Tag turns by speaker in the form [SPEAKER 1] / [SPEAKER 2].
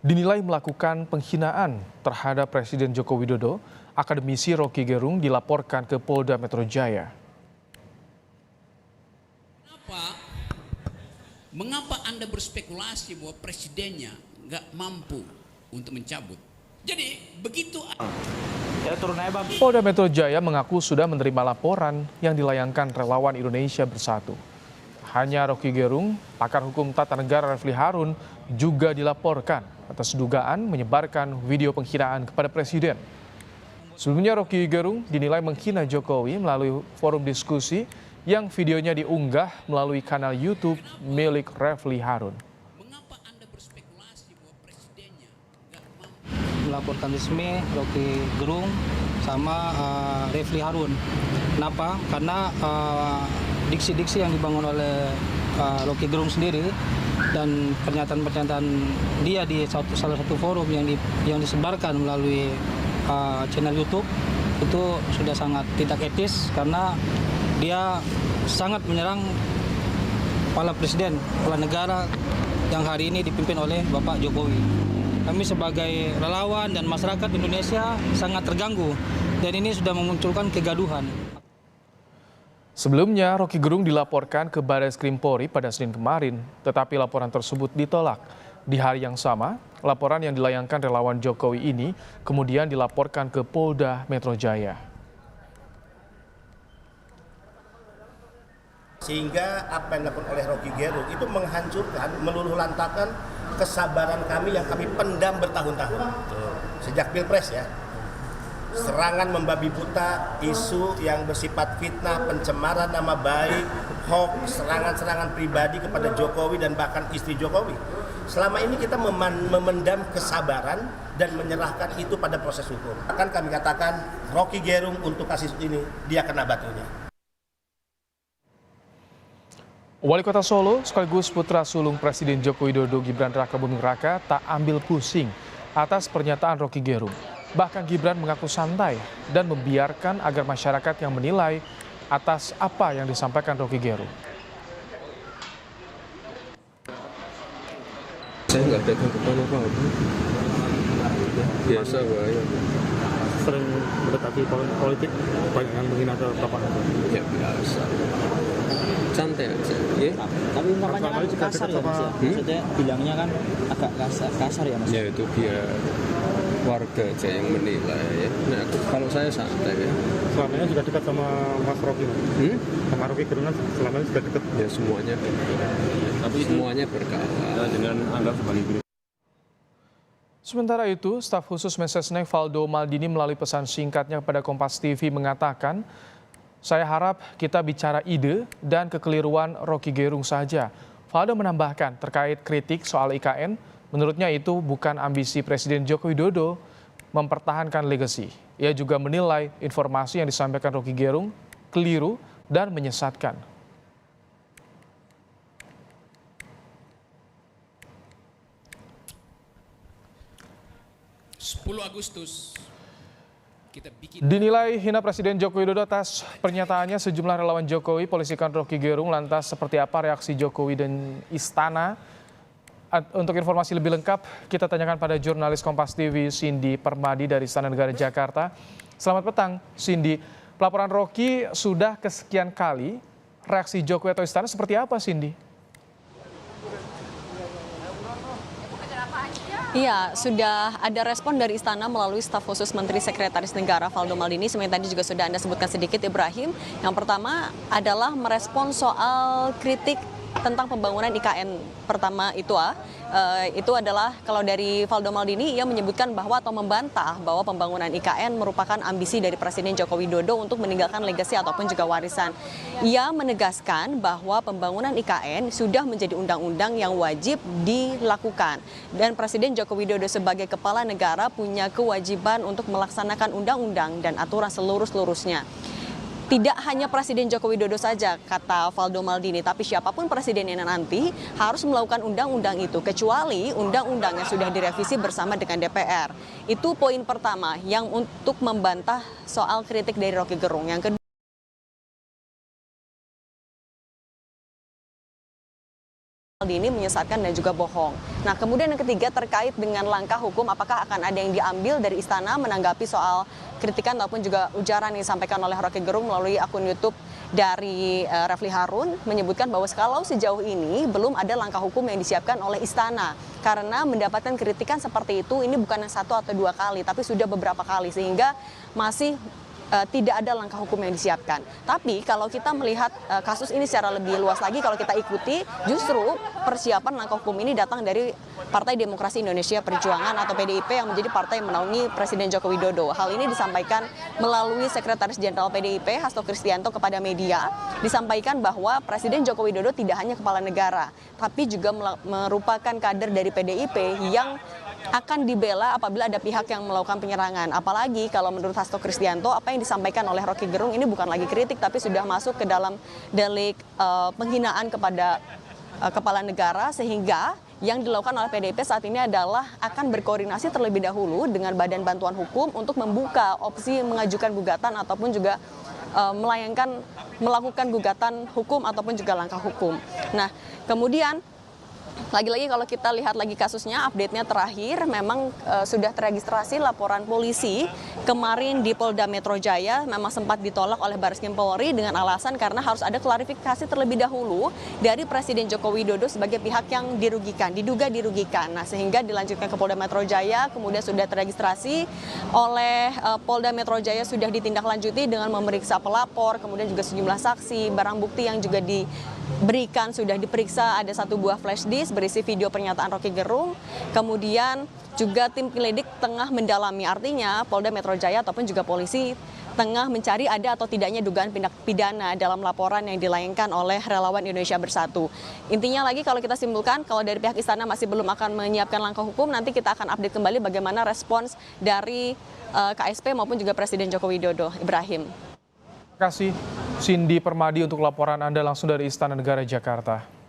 [SPEAKER 1] dinilai melakukan penghinaan terhadap Presiden Joko Widodo, akademisi Roky Gerung dilaporkan ke Polda Metro Jaya.
[SPEAKER 2] Mengapa Anda berspekulasi bahwa presidennya nggak mampu untuk mencabut? Jadi begitu.
[SPEAKER 1] Polda Metro Jaya mengaku sudah menerima laporan yang dilayangkan relawan Indonesia Bersatu. Hanya Roky Gerung, pakar hukum tata negara Refli Harun juga dilaporkan atas dugaan menyebarkan video penghinaan kepada Presiden. Sebelumnya Roky Gerung dinilai menghina Jokowi melalui forum diskusi yang videonya diunggah melalui kanal YouTube milik Refli Harun.
[SPEAKER 2] Mengapa Anda berspekulasi bahwa presidennya nggak mampu?
[SPEAKER 3] Melaporkan resmi Roky Gerung sama Refli Harun. Kenapa? Karena diksi-diksi yang dibangun oleh Roky Gerung sendiri dan pernyataan-pernyataan dia di salah satu forum yang disebarkan melalui channel YouTube itu sudah sangat tidak etis karena dia sangat menyerang kepala presiden, kepala negara yang hari ini dipimpin oleh Bapak Jokowi. Kami sebagai relawan dan masyarakat Indonesia sangat terganggu dan ini sudah memunculkan kegaduhan.
[SPEAKER 1] Sebelumnya, Roky Gerung dilaporkan ke Baris Krim Polri pada Senin kemarin, tetapi laporan tersebut ditolak. Di hari yang sama, laporan yang dilayangkan relawan Jokowi ini kemudian dilaporkan ke Polda Metro Jaya.
[SPEAKER 4] Sehingga apa yang dilakukan oleh Roky Gerung itu menghancurkan, meluluhlantakan kesabaran kami yang kami pendam bertahun-tahun. Sejak Pilpres ya. Serangan membabi buta, isu yang bersifat fitnah, pencemaran nama baik, hoax, serangan-serangan pribadi kepada Jokowi dan bahkan istri Jokowi. Selama ini kita memendam kesabaran dan menyerahkan itu pada proses hukum. Akan kami katakan Roky Gerung untuk kasus ini dia kena batunya.
[SPEAKER 1] Wali Kota Solo sekaligus putra sulung Presiden Joko Widodo Gibran Rakabuming Raka tak ambil pusing atas pernyataan Roky Gerung. Bahkan Gibran mengaku santai dan membiarkan agar masyarakat yang menilai atas apa yang disampaikan Roky Gerung.
[SPEAKER 5] Saya nggak pegang kepala apa-apa. Biasa ya.
[SPEAKER 6] Sering mendekati politik, baik dengan menghina ke bapak?
[SPEAKER 5] Ya biasa. Santai aja, ya.
[SPEAKER 7] Tapi ungkapannya kan kasar ya Mas ya? Maksudnya bilangnya kan agak kasar ya Mas?
[SPEAKER 5] Ya itu biar warga aja yang menilai ya. Nah, kalau saya santai ya.
[SPEAKER 6] Selama ini sudah dekat sama Mas Roky? Sama Roky Gerung kan selama ini sudah dekat?
[SPEAKER 5] Ya semuanya. Tapi semuanya berkala. Dengan anggap sebagai guru.
[SPEAKER 1] Sementara itu, staf khusus Mensesnek Valdo Maldini melalui pesan singkatnya kepada Kompas TV mengatakan, saya harap kita bicara ide dan kekeliruan Roky Gerung saja. Valdo menambahkan terkait kritik soal IKN, menurutnya itu bukan ambisi Presiden Joko Widodo mempertahankan legasi. Ia juga menilai informasi yang disampaikan Roky Gerung keliru dan menyesatkan.
[SPEAKER 2] 10 Agustus kita bikin.
[SPEAKER 1] Dinilai hina Presiden Joko Widodo atas pernyataannya sejumlah relawan Jokowi polisikan Roky Gerung. Lantas seperti apa reaksi Jokowi dan Istana? Untuk informasi lebih lengkap kita tanyakan pada jurnalis Kompas TV Cindy Permadi dari Istana Negara Jakarta. Selamat petang Cindy. Pelaporan Roky sudah kesekian kali. Reaksi Jokowi atau Istana seperti apa Cindy?
[SPEAKER 8] Iya, sudah ada respon dari Istana melalui staf khusus Menteri Sekretaris Negara Valdo Maldini. Seperti tadi juga sudah Anda sebutkan sedikit Ibrahim. Yang pertama adalah merespon soal kritik tentang pembangunan IKN pertama itu adalah kalau dari Valdo Maldini ia menyebutkan bahwa atau membantah bahwa pembangunan IKN merupakan ambisi dari Presiden Joko Widodo untuk meninggalkan legasi ataupun juga warisan. Ia menegaskan bahwa pembangunan IKN sudah menjadi undang-undang yang wajib dilakukan dan Presiden Joko Widodo sebagai kepala negara punya kewajiban untuk melaksanakan undang-undang dan aturan seluruh-seluruhnya. Tidak hanya Presiden Joko Widodo saja, kata Valdo Maldini, tapi siapapun presidennya nanti harus melakukan undang-undang itu, kecuali undang-undang yang sudah direvisi bersama dengan DPR. Itu poin pertama yang untuk membantah soal kritik dari Roky Gerung. Yang kedua, Maldini menyesatkan dan juga bohong. Nah, kemudian yang ketiga terkait dengan langkah hukum, apakah akan ada yang diambil dari Istana menanggapi soal kritikan ataupun juga ujaran yang disampaikan oleh Roky Gerung melalui akun YouTube dari Refli Harun, menyebutkan bahwa kalau sejauh ini belum ada langkah hukum yang disiapkan oleh Istana. Karena mendapatkan kritikan seperti itu ini bukan yang 1 atau 2 kali, tapi sudah beberapa kali, sehingga masih tidak ada langkah hukum yang disiapkan. Tapi kalau kita melihat kasus ini secara lebih luas lagi, kalau kita ikuti, justru persiapan langkah hukum ini datang dari Partai Demokrasi Indonesia Perjuangan atau PDIP yang menjadi partai yang menaungi Presiden Joko Widodo. Hal ini disampaikan melalui Sekretaris Jenderal PDIP Hasto Kristianto kepada media, disampaikan bahwa Presiden Joko Widodo tidak hanya kepala negara, tapi juga merupakan kader dari PDIP yang akan dibela apabila ada pihak yang melakukan penyerangan. Apalagi kalau menurut Hasto Kristianto, apa yang disampaikan oleh Roky Gerung ini bukan lagi kritik, tapi sudah masuk ke dalam delik penghinaan kepada kepala negara, sehingga yang dilakukan oleh PDIP saat ini adalah akan berkoordinasi terlebih dahulu dengan Badan Bantuan Hukum untuk membuka opsi mengajukan gugatan ataupun juga melakukan gugatan hukum ataupun juga langkah hukum. Nah, kemudian lagi-lagi kalau kita lihat lagi kasusnya, update-nya terakhir memang sudah terregistrasi laporan polisi kemarin di Polda Metro Jaya, memang sempat ditolak oleh Bareskrim Polri dengan alasan karena harus ada klarifikasi terlebih dahulu dari Presiden Joko Widodo sebagai pihak yang dirugikan, diduga dirugikan. Nah, sehingga dilanjutkan ke Polda Metro Jaya, kemudian sudah terregistrasi oleh Polda Metro Jaya, sudah ditindaklanjuti dengan memeriksa pelapor, kemudian juga sejumlah saksi, barang bukti yang juga diberikan sudah diperiksa, ada 1 buah flash disk berisi video pernyataan Roky Gerung. Kemudian juga tim penyelidik tengah mendalami, artinya Polda Metro Jaya ataupun juga polisi tengah mencari ada atau tidaknya dugaan tindak pidana dalam laporan yang dilayangkan oleh Relawan Indonesia Bersatu. Intinya lagi kalau kita simpulkan, kalau dari pihak Istana masih belum akan menyiapkan langkah hukum, nanti kita akan update kembali bagaimana respons dari KSP maupun juga Presiden Joko Widodo. Ibrahim.
[SPEAKER 1] Terima kasih Cindy Permadi untuk laporan Anda langsung dari Istana Negara Jakarta.